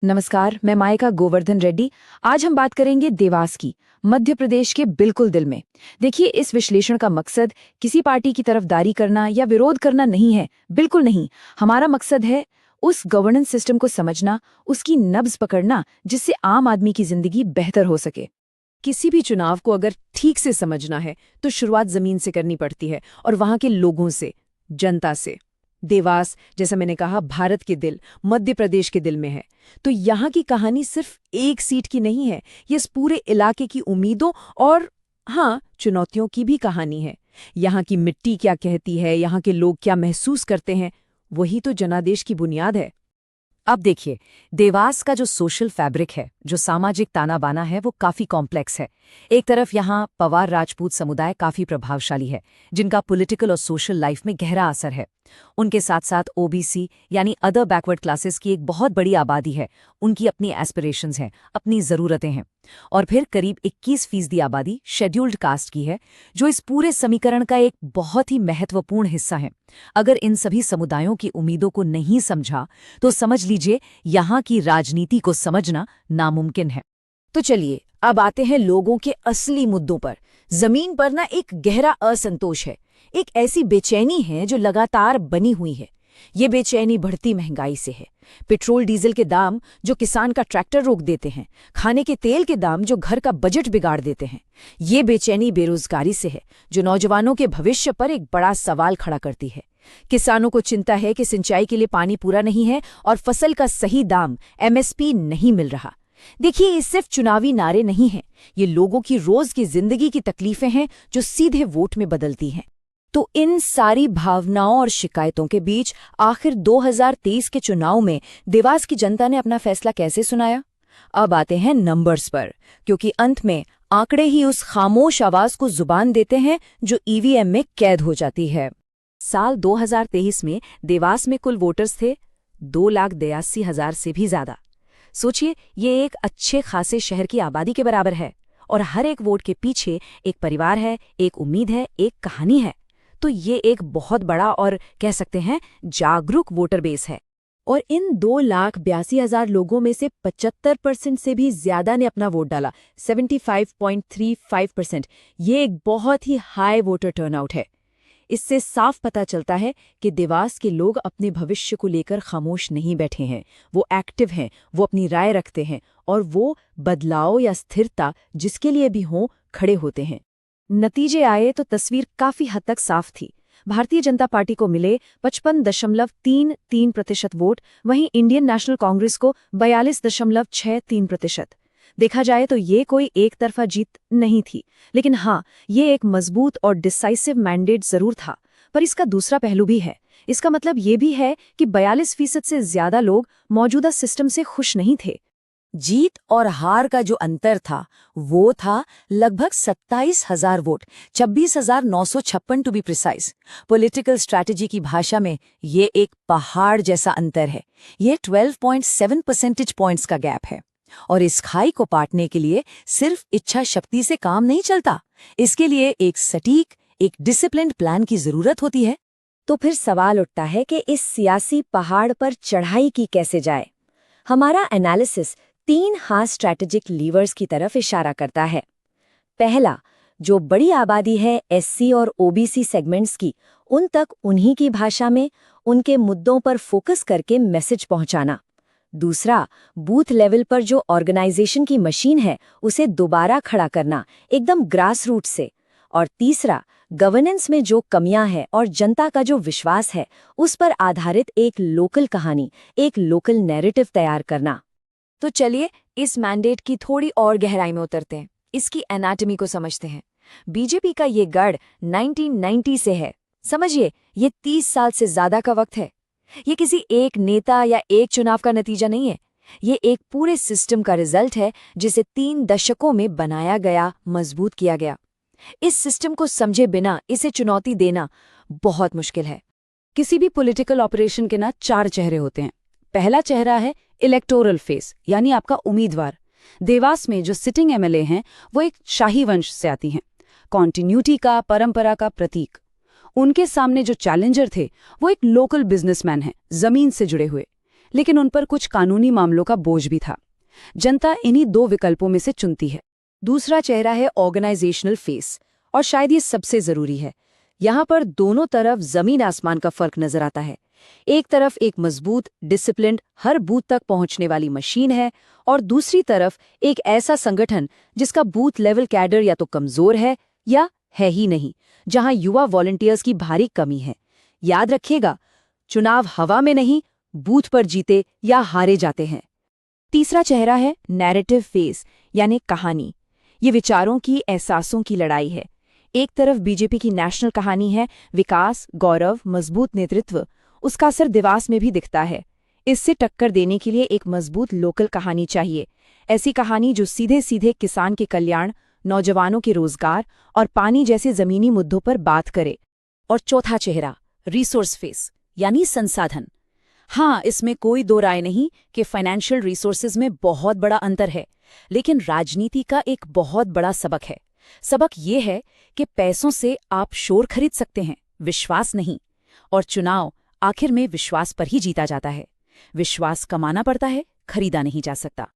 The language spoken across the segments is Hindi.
नमस्कार, मैं मायका गोवर्धन रेड्डी। आज हम बात करेंगे देवास की, मध्य प्रदेश के बिल्कुल दिल में। देखिए, इस विश्लेषण का मकसद किसी पार्टी की तरफदारी करना या विरोध करना नहीं है, बिल्कुल नहीं। हमारा मकसद है उस गवर्नेंस सिस्टम को समझना, उसकी नब्ज पकड़ना, जिससे आम आदमी की जिंदगी बेहतर हो सके। किसी भी चुनाव को अगर ठीक से समझना है तो शुरुआत जमीन से करनी पड़ती है और वहां के लोगों से, जनता से। देवास, जैसा मैंने कहा, भारत के दिल, मध्य प्रदेश के दिल में है। तो यहाँ की कहानी सिर्फ एक सीट की नहीं है, ये इस पूरे इलाके की उम्मीदों और हाँ, चुनौतियों की भी कहानी है। यहाँ की मिट्टी क्या कहती है, यहाँ के लोग क्या महसूस करते हैं, वही तो जनादेश की बुनियाद है। अब देखिए, देवास का जो सोशल फैब्रिक है, जो सामाजिक ताना बाना है, वो काफी कॉम्प्लेक्स है। एक तरफ यहाँ पवार राजपूत समुदाय काफी प्रभावशाली है, जिनका पॉलिटिकल और सोशल लाइफ में गहरा असर है। उनके साथ साथ ओबीसी यानी अदर बैकवर्ड क्लासेस की एक बहुत बड़ी आबादी है। उनकी अपनी एस्पिरेशंस हैं, अपनी ज़रूरतें हैं। और फिर करीब 21% आबादी शेड्यूल्ड कास्ट की है, जो इस पूरे समीकरण का एक बहुत ही महत्वपूर्ण हिस्सा है। अगर इन सभी समुदायों की उम्मीदों को नहीं समझा तो समझ लीजिए यहाँ की राजनीति को समझना नामुमकिन है। तो चलिए, अब आते हैं लोगों के असली मुद्दों पर। जमीन पर ना एक गहरा असंतोष है, एक ऐसी बेचैनी है जो लगातार बनी हुई है। ये बेचैनी बढ़ती महंगाई से है। पेट्रोल डीजल के दाम जो किसान का ट्रैक्टर रोक देते हैं, खाने के तेल के दाम जो घर का बजट बिगाड़ देते हैं। ये बेचैनी बेरोजगारी से है, जो नौजवानों के भविष्य पर एक बड़ा सवाल खड़ा करती है। किसानों को चिंता है कि सिंचाई के लिए पानी पूरा नहीं है और फसल का सही दाम एमएसपी नहीं मिल रहा। देखिए, ये सिर्फ चुनावी नारे नहीं हैं, ये लोगों की रोज की जिंदगी की तकलीफें हैं जो सीधे वोट में बदलती हैं। तो इन सारी भावनाओं और शिकायतों के बीच आखिर 2023 के चुनाव में देवास की जनता ने अपना फैसला कैसे सुनाया? अब आते हैं नंबर्स पर, क्योंकि अंत में आंकड़े ही उस खामोश आवाज को जुबान देते हैं जो ईवीएम में कैद हो जाती है। साल 2023 में देवास में कुल वोटर्स थे 2,82,000 से भी ज्यादा। सोचिए, ये एक अच्छे खासे शहर की आबादी के बराबर है, और हर एक वोट के पीछे एक परिवार है, एक उम्मीद है, एक कहानी है। तो ये एक बहुत बड़ा और कह सकते हैं जागरूक वोटर बेस है। और इन 2,82,000 लोगों में से 75% से भी ज्यादा ने अपना वोट डाला, 75.35%। ये एक बहुत ही हाई वोटर टर्नआउट है। इससे साफ पता चलता है कि देवास के लोग अपने भविष्य को लेकर खामोश नहीं बैठे हैं। वो एक्टिव हैं, वो अपनी राय रखते हैं, और वो बदलाव या स्थिरता जिसके लिए भी हों, खड़े होते हैं। नतीजे आए तो तस्वीर काफी हद तक साफ थी। भारतीय जनता पार्टी को मिले 55.33% वोट, वहीं इंडियन नेशनल कांग्रेस को 42.63%। देखा जाए तो ये कोई एक तरफा जीत नहीं थी, लेकिन हाँ, ये एक मजबूत और डिसाइसिव मैंडेट जरूर था। पर इसका दूसरा पहलू भी है। इसका मतलब ये भी है कि 42% से ज्यादा लोग मौजूदा सिस्टम से खुश नहीं थे। जीत और हार का जो अंतर था वो था लगभग 27,000 vote, 26,956 to be precise. Political strategy की भाषा में ये एक पहाड़ जैसा अंतर है। ये 12.7 परसेंटेज पॉइंट्स का गैप है। और इस खाई को पाटने के लिए सिर्फ इच्छा शक्ति से काम नहीं चलता। इसके लिए एक सटीक, एक डिसिप्लिन्ड प्लान की जरूरत होती है। तो फिर सवाल उठता है कि इस सियासी पहाड़ पर चढ़ाई की कैसे जाए। हमारा एनालिसिस 3 खास स्ट्रैटेजिक लीवर्स की तरफ इशारा करता है। पहला, जो बड़ी आबादी है एससी और ओबीसी सेगमेंट्स की, उन तक उन्हीं की भाषा में, उनके मुद्दों पर फोकस करके मैसेज पहुंचाना। दूसरा, बूथ लेवल पर जो ऑर्गेनाइजेशन की मशीन है उसे दोबारा खड़ा करना, एकदम ग्रास रूट से। और तीसरा, गवर्नेंस में जो कमियां हैं और जनता का जो विश्वास है, उस पर आधारित एक लोकल कहानी, एक लोकल नैरेटिव तैयार करना। तो चलिए, इस मैंडेट की थोड़ी और गहराई में उतरते हैं, इसकी एनाटॉमी को समझते हैं। बीजेपी का ये गढ़ 1990 से है। समझिए, ये 30 साल से ज्यादा का वक्त है। ये किसी एक नेता या एक चुनाव का नतीजा नहीं है। ये एक पूरे सिस्टम का रिजल्ट है, जिसे 3 दशकों में बनाया गया, मजबूत किया गया। इस सिस्टम को समझे बिना इसे चुनौती देना बहुत मुश्किल है। किसी भी पॉलिटिकल ऑपरेशन के ना 4 चेहरे होते हैं। पहला चेहरा है इलेक्टोरल फेस, यानी आपका उम्मीदवार। देवास में जो सिटिंग एमएलए हैं वो एक शाही वंश से आती हैं, कॉन्टिन्यूटी का, परंपरा का प्रतीक। उनके सामने जो चैलेंजर थे वो एक लोकल बिजनेसमैन हैं, जमीन से जुड़े हुए। लेकिन उन पर कुछ कानूनी मामलों का बोझ भी था। जनता इन्हीं दो विकल्पों में से चुनती है। दूसरा चेहरा है ऑर्गेनाइजेशनल फेस, और शायद ये सबसे जरूरी है। यहाँ पर दोनों तरफ जमीन आसमान का फर्क नजर आता है। एक तरफ एक मजबूत, डिसिप्लिन्ड, हर बूथ तक पहुंचने वाली मशीन है, और दूसरी तरफ एक ऐसा संगठन जिसका बूथ लेवल कैडर या तो कमजोर है या है ही नहीं, जहां युवा वॉलंटियर्स की भारी कमी है। याद रखिएगा, चुनाव हवा में नहीं, बूथ पर जीते या हारे जाते हैं। तीसरा चेहरा है नैरेटिव फेस, यानी कहानी। ये विचारों की, एहसासों की लड़ाई है। एक तरफ बीजेपी की नेशनल कहानी है, विकास, गौरव, मजबूत नेतृत्व। उसका असर देवास में भी दिखता है। इससे टक्कर देने के लिए एक मजबूत लोकल कहानी चाहिए, ऐसी कहानी जो सीधे सीधे किसान के कल्याण, नौजवानों के रोजगार और पानी जैसे जमीनी मुद्दों पर बात करे। और चौथा चेहरा रिसोर्स फेस, यानी संसाधन। हाँ, इसमें कोई दो राय नहीं कि फाइनेंशियल रिसोर्सेज में बहुत बड़ा अंतर है, लेकिन राजनीति का एक बहुत बड़ा सबक है। सबक ये है कि पैसों से आप शोर खरीद सकते हैं, विश्वास नहीं। और चुनाव आखिर में विश्वास पर ही जीता जाता है। विश्वास कमाना पड़ता है, खरीदा नहीं जा सकता।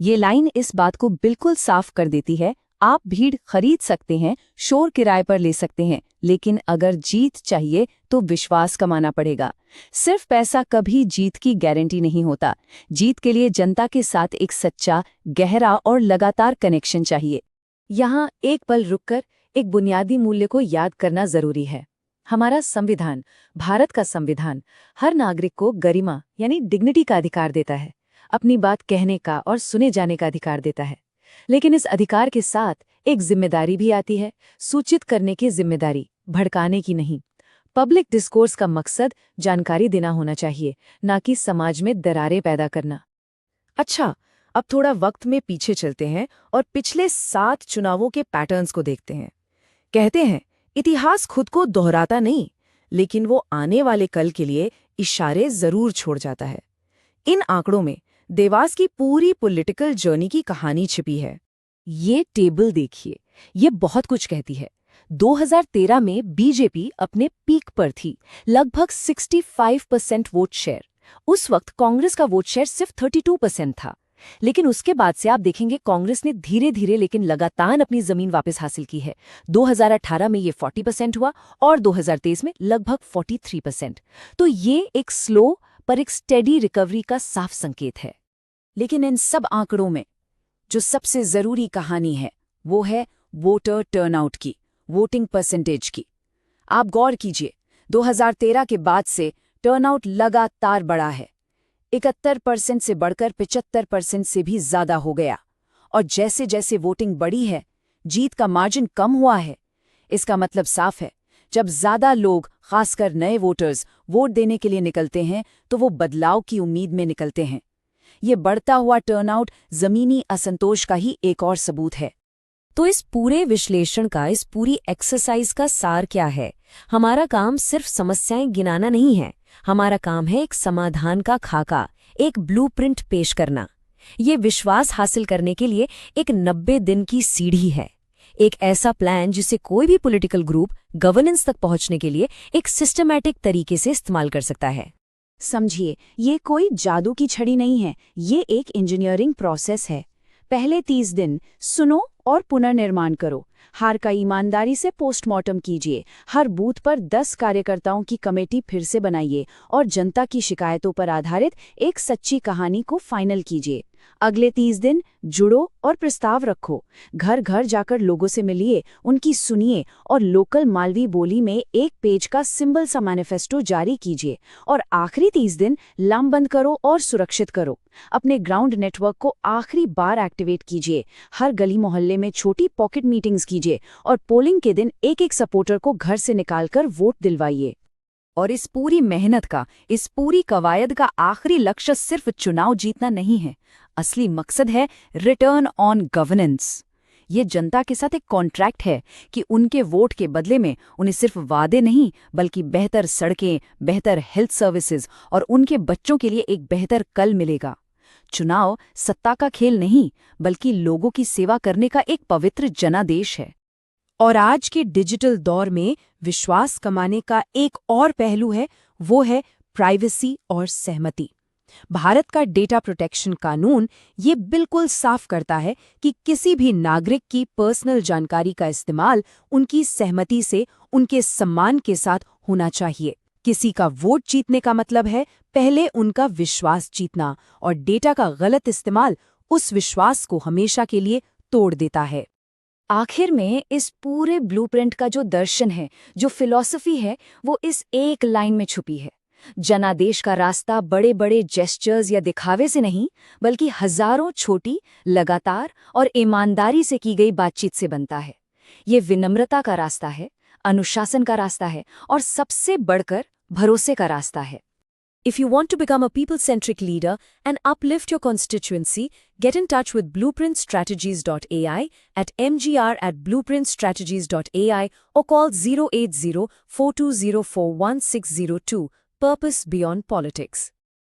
ये लाइन इस बात को बिल्कुल साफ कर देती है। आप भीड़ खरीद सकते हैं, शोर किराए पर ले सकते हैं, लेकिन अगर जीत चाहिए तो विश्वास कमाना पड़ेगा। सिर्फ पैसा कभी जीत की गारंटी नहीं होता। जीत के लिए जनता के साथ एक सच्चा, गहरा और लगातार कनेक्शन चाहिए। यहाँ एक पल रुककर एक बुनियादी मूल्य को याद करना जरूरी है। हमारा संविधान, भारत का संविधान, हर नागरिक को गरिमा यानी डिग्निटी का अधिकार देता है, अपनी बात कहने का और सुने जाने का अधिकार देता है। लेकिन इस अधिकार के साथ एक जिम्मेदारी भी आती है, सूचित करने की जिम्मेदारी, भड़काने की नहीं। पब्लिक डिस्कोर्स का मकसद जानकारी देना होना चाहिए, ना कि समाज में दरारें पैदा करना। अच्छा, अब थोड़ा वक्त में पीछे चलते हैं और पिछले 7 चुनावों के पैटर्न्स को देखते हैं। कहते हैं, इतिहास खुद को दोहराता नहीं, लेकिन वो आने वाले कल के लिए इशारे जरूर छोड़ जाता है। इन आंकड़ों में देवास की पूरी पॉलिटिकल जर्नी की कहानी छिपी है। ये टेबल देखिए, ये बहुत कुछ कहती है। 2013 में बीजेपी अपने पीक पर थी, लगभग 65% वोट शेयर। उस वक्त कांग्रेस का वोट शेयर सिर्फ 32% था। लेकिन उसके बाद से आप देखेंगे कांग्रेस ने धीरे धीरे लेकिन लगातार अपनी जमीन वापस हासिल की है। 2018 में ये 40% हुआ और 2023 में लगभग 43%। तो ये एक स्लो पर एक स्टेडी रिकवरी का साफ संकेत है। लेकिन इन सब आंकड़ों में जो सबसे जरूरी कहानी है वो है वोटर टर्नआउट की, वोटिंग परसेंटेज की। आप गौर कीजिए, 2013 के बाद से टर्नआउट लगातार बढ़ा है। 71% से बढ़कर 75% से भी ज्यादा हो गया। और जैसे जैसे वोटिंग बढ़ी है, जीत का मार्जिन कम हुआ है। इसका मतलब साफ है, जब ज्यादा लोग, खासकर नए वोटर्स, वोट देने के लिए निकलते हैं तो वो बदलाव की उम्मीद में निकलते हैं। ये बढ़ता हुआ टर्नआउट जमीनी असंतोष का ही एक और सबूत है। तो इस पूरे विश्लेषण का, इस पूरी एक्सरसाइज का सार क्या है? हमारा काम सिर्फ समस्याएं गिनाना नहीं है, हमारा काम है एक समाधान का खाका, एक ब्लूप्रिंट पेश करना। ये विश्वास हासिल करने के लिए एक 90 दिन की सीढ़ी है, एक ऐसा प्लान जिसे कोई भी पॉलिटिकल ग्रुप गवर्नेंस तक पहुंचने के लिए एक सिस्टमैटिक तरीके से इस्तेमाल कर सकता है। समझिए, ये कोई जादू की छड़ी नहीं है, ये एक इंजीनियरिंग प्रोसेस है। पहले 30 दिन सुनो और पुनर्निर्माण करो। हार का ईमानदारी से पोस्टमार्टम कीजिए। हर बूथ पर 10 कार्यकर्ताओं की कमेटी फिर से बनाइए और जनता की शिकायतों पर आधारित एक सच्ची कहानी को फाइनल कीजिए। अगले 30 दिन जुड़ो और प्रस्ताव रखो। घर घर जाकर लोगों से मिलिए, उनकी सुनिए और लोकल मालवी बोली में एक पेज का सिंबल सा मैनिफेस्टो जारी कीजिए। और आखिरी 30 दिन लामबंद करो और सुरक्षित करो। अपने ग्राउंड नेटवर्क को आखिरी बार एक्टिवेट कीजिए। हर गली मोहल्ले में छोटी पॉकेट मीटिंग्स कीजिए और पोलिंग के दिन एक एक सपोर्टर को घर से निकालकर वोट दिलवाइए। और इस पूरी मेहनत का, इस पूरी कवायद का आखिरी लक्ष्य सिर्फ चुनाव जीतना नहीं है। असली मकसद है रिटर्न ऑन गवर्नेंस। ये जनता के साथ एक कॉन्ट्रैक्ट है कि उनके वोट के बदले में उन्हें सिर्फ वादे नहीं, बल्कि बेहतर सड़कें, बेहतर हेल्थ सर्विसेज और उनके बच्चों के लिए एक बेहतर कल मिलेगा। चुनाव सत्ता का खेल नहीं, बल्कि लोगों की सेवा करने का एक पवित्र जनादेश है। और आज के डिजिटल दौर में विश्वास कमाने का एक और पहलू है, वो है प्राइवेसी और सहमति। भारत का डेटा प्रोटेक्शन कानून ये बिल्कुल साफ करता है कि किसी भी नागरिक की पर्सनल जानकारी का इस्तेमाल उनकी सहमति से, उनके सम्मान के साथ होना चाहिए। किसी का वोट जीतने का मतलब है पहले उनका विश्वास जीतना, और डेटा का गलत इस्तेमाल उस विश्वास को हमेशा के लिए तोड़ देता है। आखिर में इस पूरे ब्लूप्रिंट का जो दर्शन है, जो फिलॉसफी है, वो इस एक लाइन में छुपी है। जनादेश का रास्ता बड़े बड़े जेस्चर्स या दिखावे से नहीं, बल्कि हजारों छोटी, लगातार और ईमानदारी से की गई बातचीत से बनता है। ये विनम्रता का रास्ता है, अनुशासन का रास्ता है, और सबसे बढ़कर भरोसे का रास्ता है। If you want to become a people-centric leader and uplift your constituency, get in touch with blueprintstrategies.ai at mgr@blueprintstrategies.ai or call 080-4204-1602. Purpose Beyond Politics.